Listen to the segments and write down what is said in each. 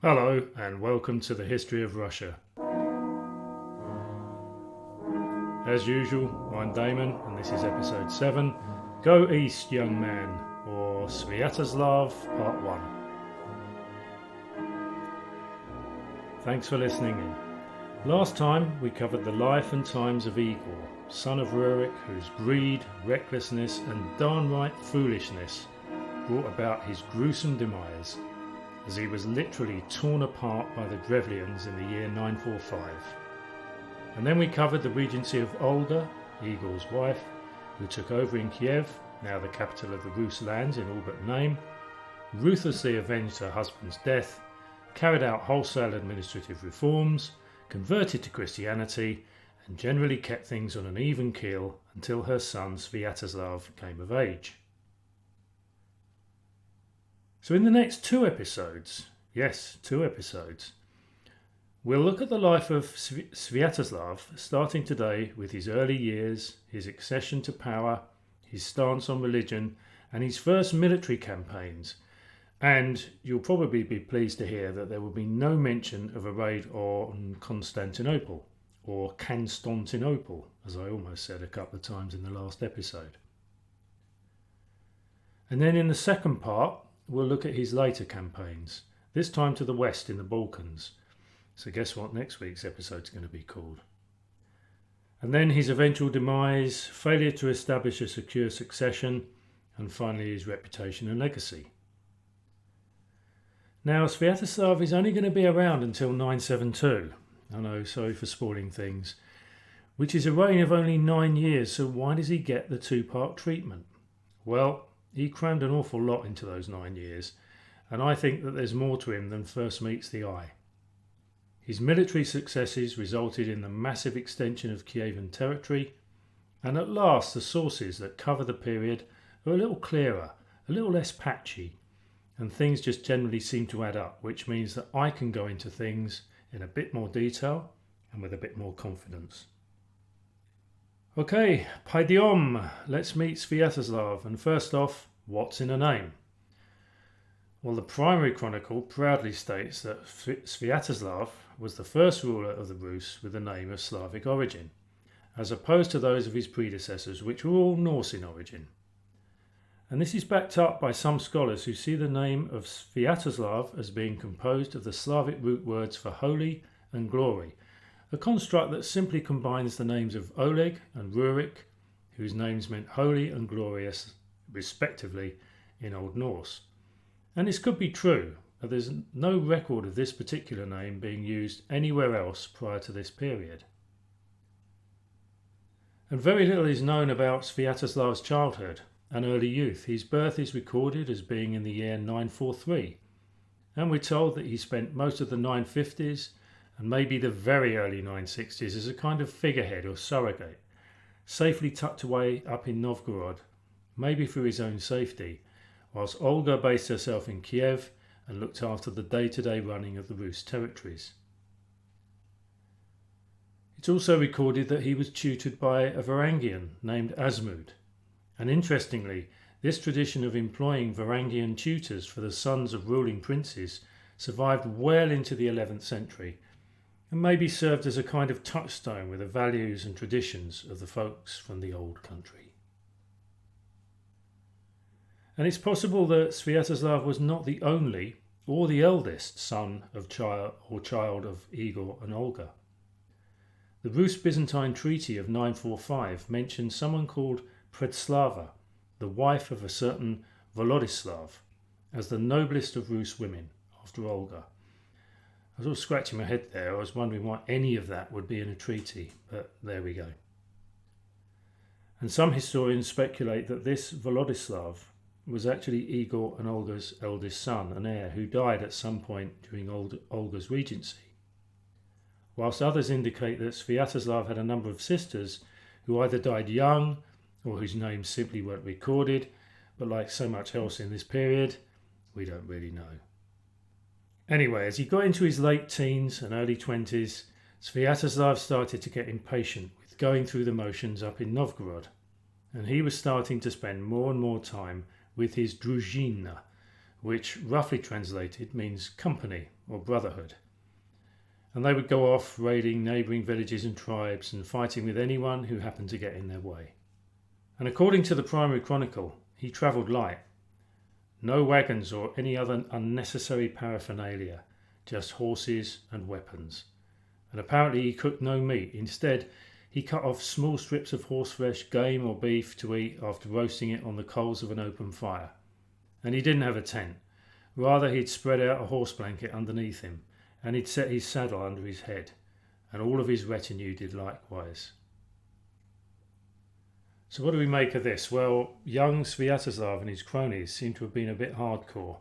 Hello and welcome to the History of Russia. As usual, I'm Damon and this is episode 7, Go East Young Man, or Sviatoslav Part 1. Thanks for listening in. Last time we covered the life and times of Igor, son of Rurik, whose greed, recklessness and downright foolishness brought about his gruesome demise, as he was literally torn apart by the Drevlians in the year 945. And then we covered the regency of Olga, Igor's wife, who took over in Kiev, now the capital of the Rus lands in all but name, ruthlessly avenged her husband's death, carried out wholesale administrative reforms, converted to Christianity, and generally kept things on an even keel until her son Sviatoslav came of age. So in the next 2 episodes, yes, 2 episodes, we'll look at the life of Sviatoslav, starting today with his early years, his accession to power, his stance on religion, and his first military campaigns. And you'll probably be pleased to hear that there will be no mention of a raid on Constantinople, or Constantinople, as I almost said a couple of times in the last episode. And then in the second part, we'll look at his later campaigns, this time to the west in the Balkans. So guess what next week's episode's going to be called? And then his eventual demise, failure to establish a secure succession, and finally his reputation and legacy. Now, Sviatoslav is only going to be around until 972. I know, sorry for spoiling things. Which is a reign of only 9 years, so why does he get the 2-part treatment? Well, he crammed an awful lot into those 9 years, and I think that there's more to him than first meets the eye. His military successes resulted in the massive extension of Kievan territory, and at last the sources that cover the period are a little clearer, a little less patchy, and things just generally seem to add up, which means that I can go into things in a bit more detail and with a bit more confidence. Okay, Paidiom, let's meet Sviatoslav, and first off, what's in a name? Well, the primary chronicle proudly states that Sviatoslav was the first ruler of the Rus with a name of Slavic origin, as opposed to those of his predecessors, which were all Norse in origin. And this is backed up by some scholars who see the name of Sviatoslav as being composed of the Slavic root words for holy and glory, a construct that simply combines the names of Oleg and Rurik, whose names meant holy and glorious respectively in Old Norse. And this could be true, but there's no record of this particular name being used anywhere else prior to this period. And very little is known about Sviatoslav's childhood and early youth. His birth is recorded as being in the year 943, and we're told that he spent most of the 950s and maybe the very early 960s as a kind of figurehead or surrogate, safely tucked away up in Novgorod, maybe for his own safety, whilst Olga based herself in Kiev and looked after the day-to-day running of the Rus territories. It's also recorded that he was tutored by a Varangian named Asmud, and interestingly, this tradition of employing Varangian tutors for the sons of ruling princes survived well into the 11th century, and maybe served as a kind of touchstone with the values and traditions of the folks from the old country. And it's possible that Sviatoslav was not the only or the eldest son of child of Igor and Olga. The Rus-Byzantine Treaty of 945 mentions someone called Predslava, the wife of a certain Volodislav, as the noblest of Rus women after Olga. I was all scratching my head there. I was wondering why any of that would be in a treaty, but there we go. And some historians speculate that this Volodislav was actually Igor and Olga's eldest son and heir, who died at some point during Olga's regency, whilst others indicate that Sviatoslav had a number of sisters who either died young or whose names simply weren't recorded, but like so much else in this period, we don't really know. Anyway, as he got into his late teens and early 20s, Sviatoslav started to get impatient with going through the motions up in Novgorod, and he was starting to spend more and more time with his druzhina, which roughly translated means company or brotherhood. And they would go off raiding neighbouring villages and tribes and fighting with anyone who happened to get in their way. And according to the primary chronicle, he travelled light. No wagons or any other unnecessary paraphernalia, just horses and weapons. And apparently he cooked no meat. Instead, he cut off small strips of horseflesh, game or beef to eat after roasting it on the coals of an open fire. And he didn't have a tent. Rather, he'd spread out a horse blanket underneath him, and he'd set his saddle under his head, and all of his retinue did likewise. So what do we make of this? Well, young Sviatoslav and his cronies seem to have been a bit hardcore.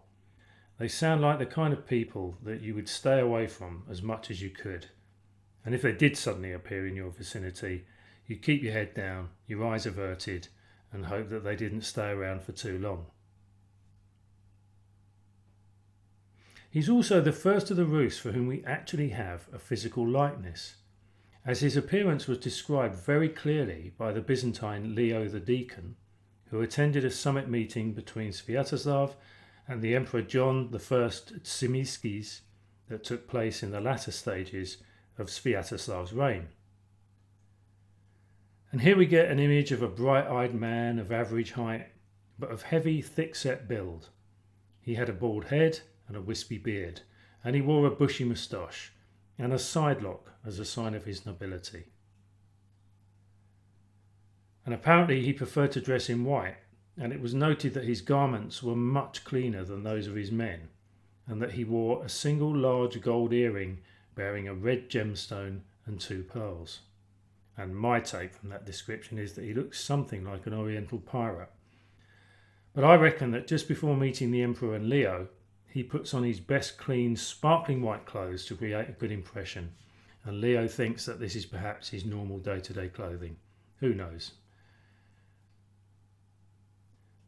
They sound like the kind of people that you would stay away from as much as you could. And if they did suddenly appear in your vicinity, you'd keep your head down, your eyes averted, and hope that they didn't stay around for too long. He's also the first of the Rus for whom we actually have a physical likeness, as his appearance was described very clearly by the Byzantine Leo the Deacon, who attended a summit meeting between Sviatoslav and the Emperor John I Tzimiskis that took place in the latter stages of Sviatoslav's reign. And here we get an image of a bright-eyed man of average height, but of heavy, thick-set build. He had a bald head and a wispy beard, and he wore a bushy moustache and a sidelock as a sign of his nobility. And apparently he preferred to dress in white, and it was noted that his garments were much cleaner than those of his men, and that he wore a single large gold earring bearing a red gemstone and 2 pearls. And my take from that description is that he looks something like an oriental pirate. But I reckon that just before meeting the Emperor and Leo, he puts on his best clean, sparkling white clothes to create a good impression, and Leo thinks that this is perhaps his normal day-to-day clothing. Who knows?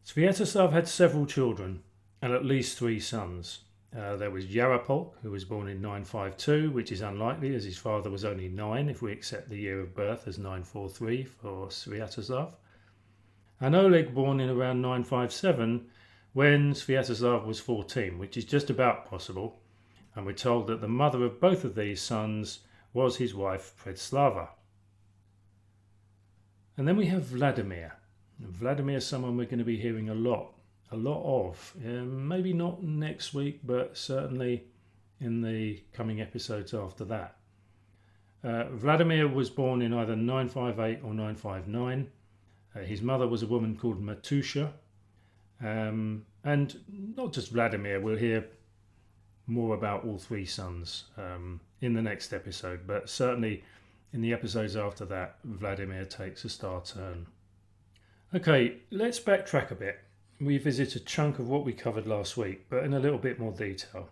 Sviatoslav had several children, and at least 3 sons. There was Yaropolk, who was born in 952, which is unlikely as his father was only 9 if we accept the year of birth as 943 for Sviatoslav. And Oleg, born in around 957, when Sviatoslav was 14, which is just about possible, and we're told that the mother of both of these sons was his wife Predslava. And then we have Vladimir. Vladimir is someone we're going to be hearing a lot of. Maybe not next week, but certainly in the coming episodes after that. Vladimir was born in either 958 or 959. His mother was a woman called Matusha. And not just Vladimir, we'll hear more about all 3 sons in the next episode, but certainly in the episodes after that, Vladimir takes a star turn. Okay, let's backtrack a bit. Revisit a chunk of what we covered last week, but in a little bit more detail.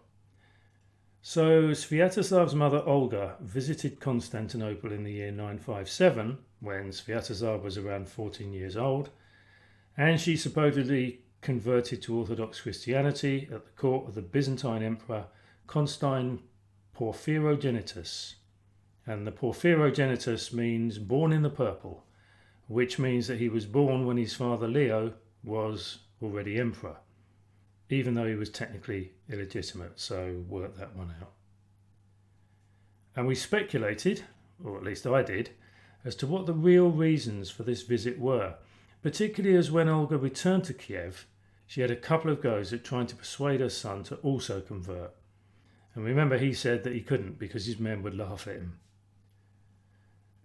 So Sviatoslav's mother Olga visited Constantinople in the year 957, when Sviatoslav was around 14 years old, and she supposedly converted to Orthodox Christianity at the court of the Byzantine Emperor Constantine Porphyrogenitus. And the Porphyrogenitus means born in the purple, which means that he was born when his father Leo was already emperor, even though he was technically illegitimate, so work that one out. And we speculated, or at least I did, as to what the real reasons for this visit were, particularly as when Olga returned to Kiev, she had a couple of goes at trying to persuade her son to also convert. And remember, he said that he couldn't because his men would laugh at him.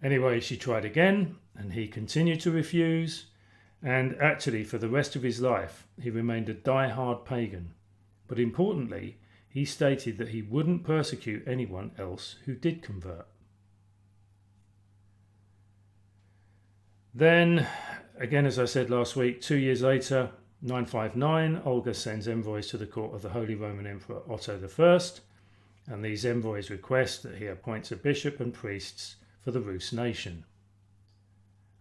Anyway, she tried again, and he continued to refuse, and actually for the rest of his life he remained a die-hard pagan. But importantly, he stated that he wouldn't persecute anyone else who did convert. Then, again as I said last week, 2 years later, 959, Olga sends envoys to the court of the Holy Roman Emperor Otto I, and these envoys request that he appoints a bishop and priests for the Rus nation.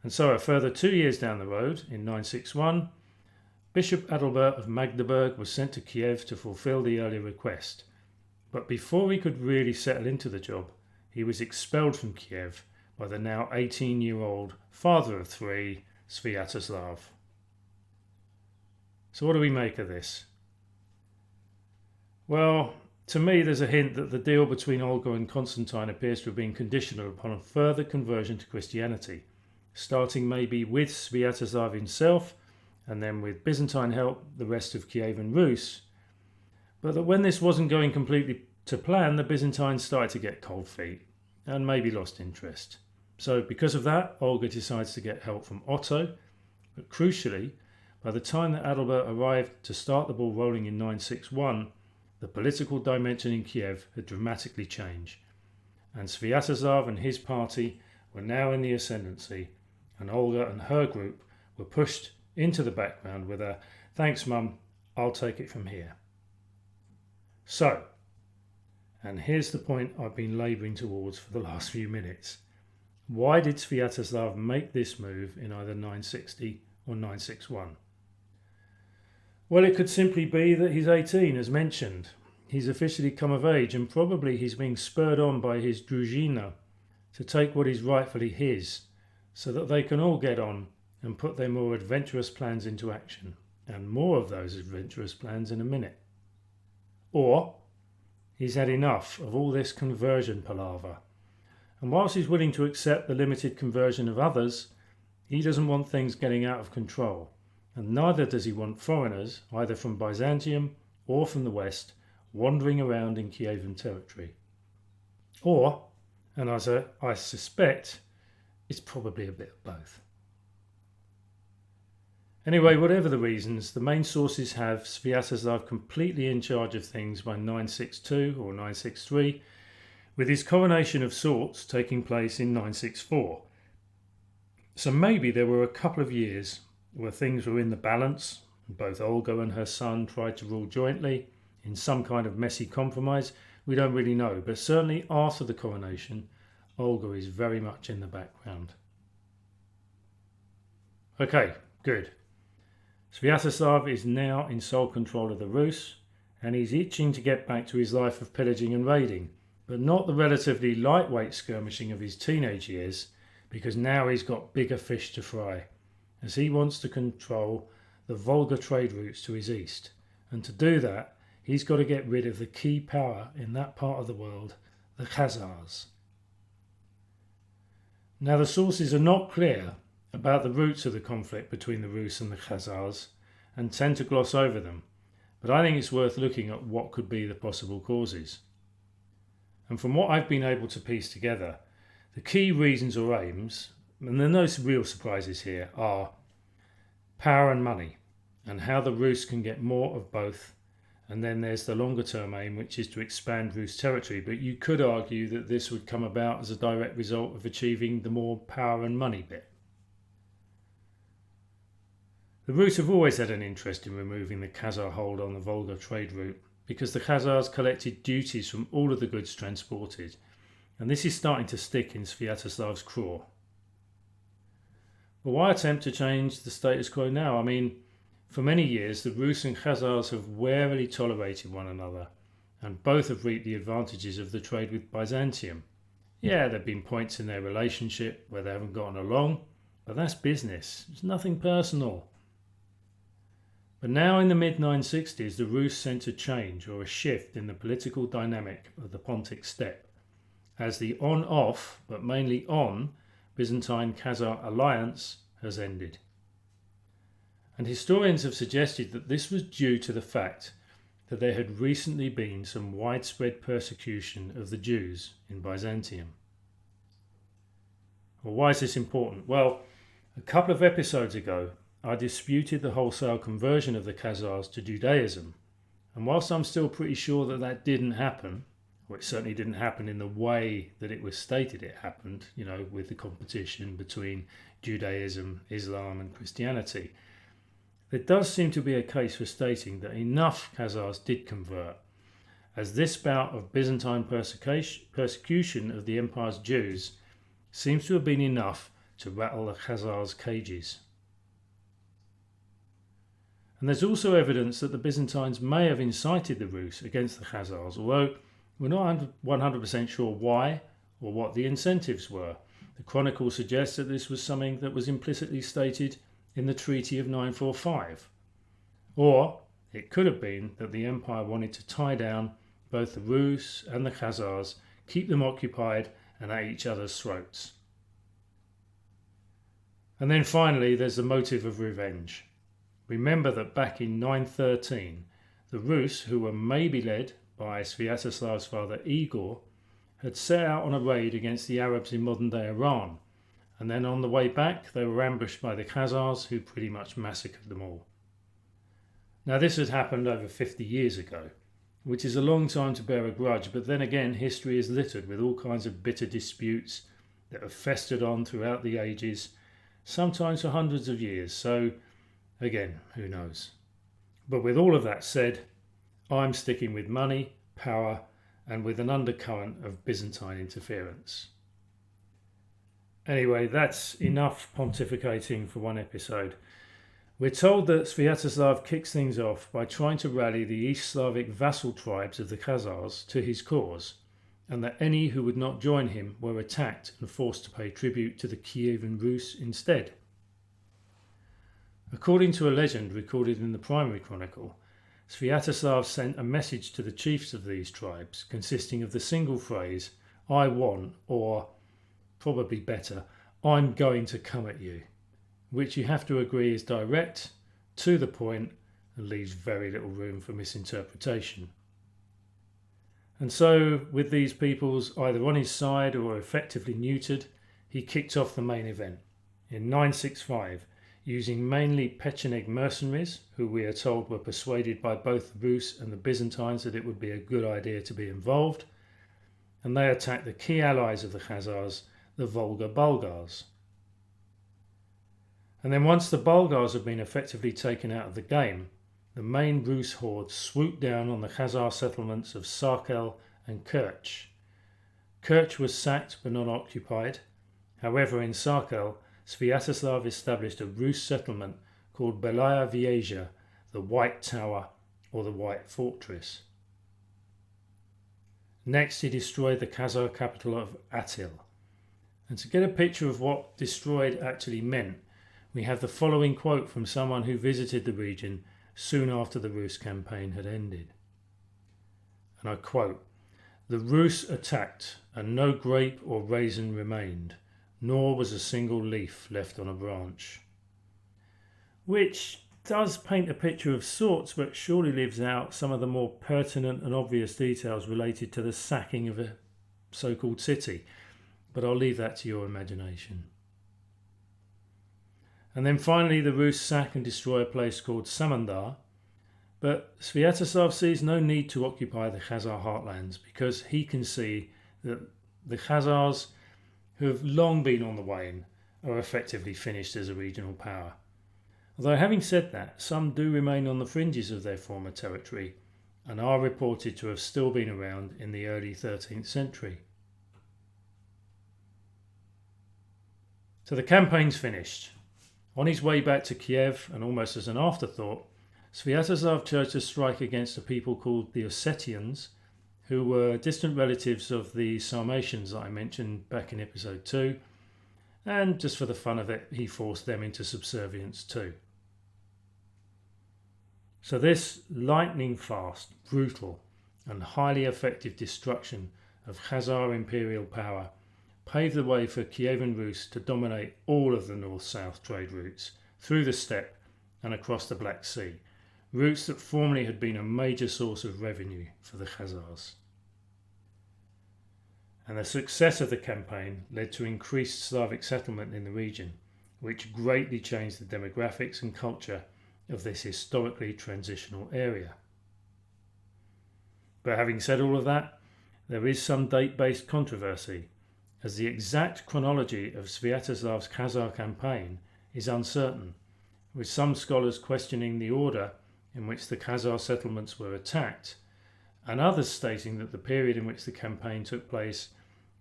And so a further 2 years down the road, in 961, Bishop Adalbert of Magdeburg was sent to Kiev to fulfill the earlier request. But before he could really settle into the job, he was expelled from Kiev by the now 18-year-old father of 3, Sviatoslav. So what do we make of this? Well, to me there's a hint that the deal between Olga and Constantine appears to have been conditional upon a further conversion to Christianity, starting maybe with Sviatoslav himself and then with Byzantine help the rest of Kievan Rus, but that when this wasn't going completely to plan, the Byzantines started to get cold feet and maybe lost interest. So because of that, Olga decides to get help from Otto, but crucially, by the time that Adalbert arrived to start the ball rolling in 961, the political dimension in Kiev had dramatically changed, and Sviatoslav and his party were now in the ascendancy, and Olga and her group were pushed into the background with a "thanks mum, I'll take it from here." So, and here's the point I've been labouring towards for the last few minutes. Why did Sviatoslav make this move in either 960 or 961? Well, it could simply be that he's 18, as mentioned. He's officially come of age, and probably he's being spurred on by his druzhina to take what is rightfully his, so that they can all get on and put their more adventurous plans into action. And more of those adventurous plans in a minute. Or he's had enough of all this conversion palaver, and whilst he's willing to accept the limited conversion of others, he doesn't want things getting out of control, and neither does he want foreigners, either from Byzantium or from the West, wandering around in Kievan territory. Or, and as I suspect, it's probably a bit of both. Anyway, whatever the reasons, the main sources have Sviatoslav completely in charge of things by 962 or 963, with his coronation of sorts taking place in 964. So maybe there were a couple of years where things were in the balance, and both Olga and her son tried to rule jointly in some kind of messy compromise. We don't really know, but certainly after the coronation, Olga is very much in the background. Okay, good. Sviatoslav is now in sole control of the Rus, and he's itching to get back to his life of pillaging and raiding, but not the relatively lightweight skirmishing of his teenage years, because now he's got bigger fish to fry, as he wants to control the Volga trade routes to his east, and to do that he's got to get rid of the key power in that part of the world, the Khazars. Now the sources are not clear about the roots of the conflict between the Rus and the Khazars, and tend to gloss over them, but I think it's worth looking at what could be the possible causes. And from what I've been able to piece together, the key reasons or aims, and there are no real surprises here, are power and money, and how the Rus can get more of both, and then there's the longer term aim, which is to expand Rus territory, but you could argue that this would come about as a direct result of achieving the more power and money bit. The Rus have always had an interest in removing the Khazar hold on the Volga trade route, because the Khazars collected duties from all of the goods transported, and this is starting to stick in Sviatoslav's craw. But why attempt to change the status quo now? I mean, for many years the Rus and Khazars have warily tolerated one another, and both have reaped the advantages of the trade with Byzantium. Yeah, there have been points in their relationship where they haven't gotten along, but that's business, it's nothing personal. But now in the mid-960s, the Rus sense a change or a shift in the political dynamic of the Pontic steppe, as the on-off, but mainly on, Byzantine-Khazar alliance has ended. And historians have suggested that this was due to the fact that there had recently been some widespread persecution of the Jews in Byzantium. Well, why is this important? Well, a couple of episodes ago, I disputed the wholesale conversion of the Khazars to Judaism, and whilst I'm still pretty sure that that didn't happen, or it certainly didn't happen in the way that it was stated it happened, with the competition between Judaism, Islam and Christianity, there does seem to be a case for stating that enough Khazars did convert, as this bout of Byzantine persecution of the empire's Jews seems to have been enough to rattle the Khazars' cages. And there's also evidence that the Byzantines may have incited the Rus against the Khazars, although we're not 100% sure why or what the incentives were. The Chronicle suggests that this was something that was implicitly stated in the Treaty of 945. Or it could have been that the empire wanted to tie down both the Rus and the Khazars, keep them occupied and at each other's throats. And then finally there's the motive of revenge. Remember that back in 913, the Rus, who were maybe led by Sviatoslav's father Igor, had set out on a raid against the Arabs in modern-day Iran, and then on the way back they were ambushed by the Khazars, who pretty much massacred them all. Now this had happened over 50 years ago, which is a long time to bear a grudge, but then again history is littered with all kinds of bitter disputes that have festered on throughout the ages, sometimes for hundreds of years, so again, who knows. But with all of that said, I'm sticking with money, power, and with an undercurrent of Byzantine interference. Anyway, that's enough pontificating for one episode. We're told that Sviatoslav kicks things off by trying to rally the East Slavic vassal tribes of the Khazars to his cause, and that any who would not join him were attacked and forced to pay tribute to the Kievan Rus instead. According to a legend recorded in the primary chronicle, Sviatoslav sent a message to the chiefs of these tribes consisting of the single phrase, "I want," or, probably better, "I'm going to come at you," which you have to agree is direct, to the point, and leaves very little room for misinterpretation. And so, with these peoples either on his side or effectively neutered, he kicked off the main event in 965, using mainly Pecheneg mercenaries, who we are told were persuaded by both the Rus and the Byzantines that it would be a good idea to be involved, and they attacked the key allies of the Khazars, the Volga Bulgars. And then once the Bulgars had been effectively taken out of the game, the main Rus horde swooped down on the Khazar settlements of Sarkel and Kerch. Kerch was sacked but not occupied. However, in Sarkel, Sviatoslav established a Rus settlement called Belaya Vieja, the White Tower or the White Fortress. Next, he destroyed the Khazar capital of Atil. And to get a picture of what destroyed actually meant, we have the following quote from someone who visited the region soon after the Rus campaign had ended. And I quote, "The Rus attacked, and no grape or raisin remained, nor was a single leaf left on a branch." Which does paint a picture of sorts, but surely leaves out some of the more pertinent and obvious details related to the sacking of a so-called city. But I'll leave that to your imagination. And then finally the Rus sack and destroy a place called Samandar, but Sviatoslav sees no need to occupy the Khazar heartlands because he can see that the Khazars, who have long been on the wane, are effectively finished as a regional power. Although having said that, some do remain on the fringes of their former territory and are reported to have still been around in the early 13th century. So the campaign's finished. On his way back to Kiev, and almost as an afterthought, Sviatoslav chose to strike against a people called the Ossetians, who were distant relatives of the Sarmatians that I mentioned back in episode 2, and just for the fun of it, he forced them into subservience too. So this lightning-fast, brutal, and highly effective destruction of Khazar imperial power paved the way for Kievan Rus to dominate all of the north-south trade routes through the steppe and across the Black Sea, routes that formerly had been a major source of revenue for the Khazars. And the success of the campaign led to increased Slavic settlement in the region, which greatly changed the demographics and culture of this historically transitional area. But having said all of that, there is some date-based controversy, as the exact chronology of Sviatoslav's Khazar campaign is uncertain, with some scholars questioning the order in which the Khazar settlements were attacked, and others stating that the period in which the campaign took place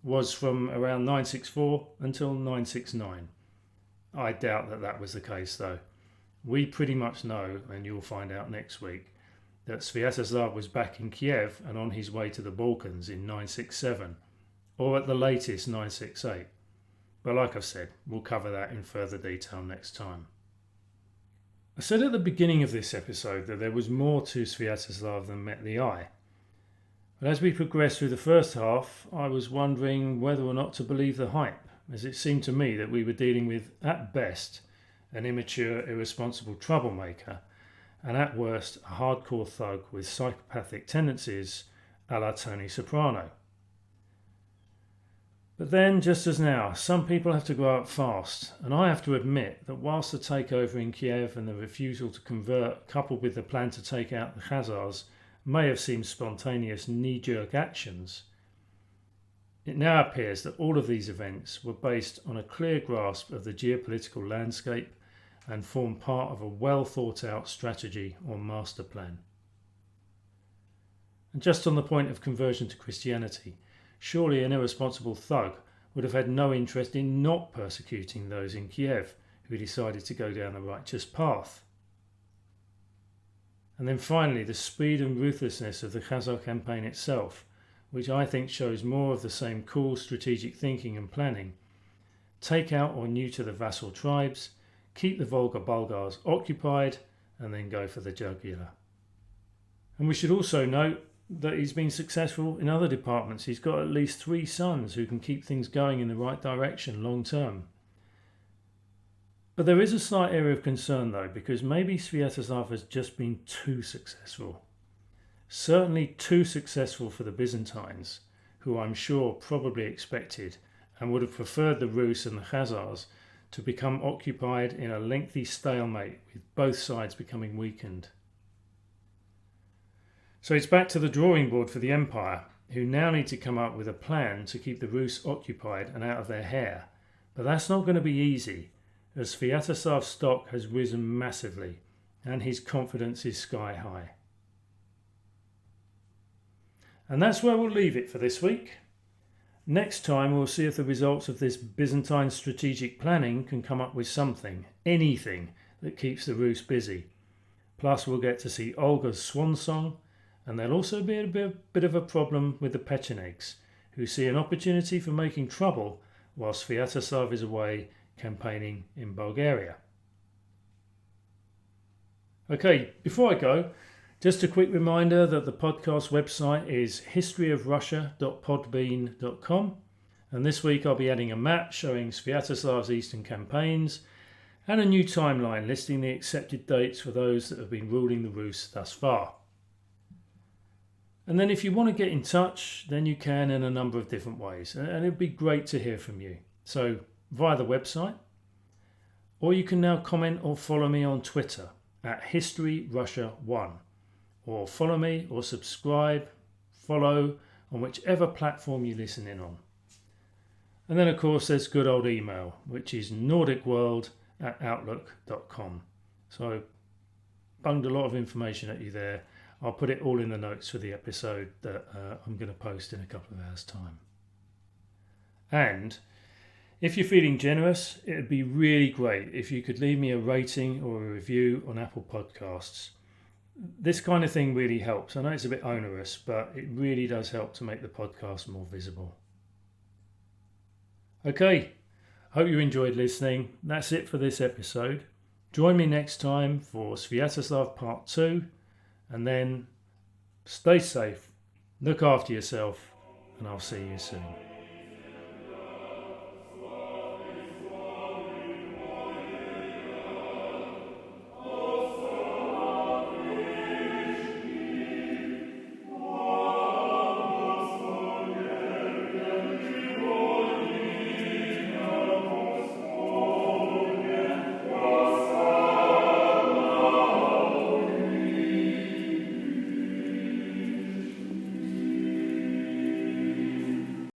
was from around 964 until 969. I doubt that that was the case though. We pretty much know, and you'll find out next week, that Sviatoslav was back in Kiev and on his way to the Balkans in 967, or at the latest 968. But like I've said, we'll cover that in further detail next time. I said at the beginning of this episode that there was more to Sviatoslav than met the eye. But as we progressed through the first half, I was wondering whether or not to believe the hype, as it seemed to me that we were dealing with, at best, an immature, irresponsible troublemaker, and at worst, a hardcore thug with psychopathic tendencies a la Tony Soprano. But then, just as now, some people have to grow up fast, and I have to admit that whilst the takeover in Kiev and the refusal to convert, coupled with the plan to take out the Khazars, may have seemed spontaneous knee-jerk actions, it now appears that all of these events were based on a clear grasp of the geopolitical landscape and form part of a well thought out strategy or master plan. And just on the point of conversion to Christianity, surely an irresponsible thug would have had no interest in not persecuting those in Kiev who decided to go down the righteous path. And then finally, the speed and ruthlessness of the Khazar campaign itself, which I think shows more of the same cool strategic thinking and planning. Take out or neuter the vassal tribes, keep the Volga Bulgars occupied, and then go for the jugular. And we should also note that he's been successful in other departments. He's got at least 3 sons who can keep things going in the right direction long term. But there is a slight area of concern though, because maybe Sviatoslav has just been too successful. Certainly too successful for the Byzantines, who I'm sure probably expected and would have preferred the Rus and the Khazars to become occupied in a lengthy stalemate with both sides becoming weakened. So it's back to the drawing board for the Empire, who now need to come up with a plan to keep the Rus occupied and out of their hair. But that's not going to be easy, as Sviatoslav's stock has risen massively and his confidence is sky high. And that's where we'll leave it for this week. Next time we'll see if the results of this Byzantine strategic planning can come up with something, anything, that keeps the Rus busy. Plus we'll get to see Olga's swan song, and there'll also be a bit of a problem with the Pechenegs, who see an opportunity for making trouble while Sviatoslav is away campaigning in Bulgaria. Okay, before I go, just a quick reminder that the podcast website is historyofrussia.podbean.com, and this week I'll be adding a map showing Sviatoslav's eastern campaigns and a new timeline listing the accepted dates for those that have been ruling the Rus thus far. And then if you want to get in touch, then you can in a number of different ways, and it'd be great to hear from you. So via the website, or you can now comment or follow me on Twitter at HistoryRussia1, or follow me or subscribe, follow on whichever platform you listen in on. And then of course there's good old email, which is nordicworld@outlook.com. So bunged a lot of information at you there. I'll put it all in the notes for the episode that I'm going to post in a couple of hours' time. And if you're feeling generous, it would be really great if you could leave me a rating or a review on Apple Podcasts. This kind of thing really helps. I know it's a bit onerous, but it really does help to make the podcast more visible. Okay, hope you enjoyed listening. That's it for this episode. Join me next time for Sviatoslav Part 2. And then stay safe, look after yourself, and I'll see you soon.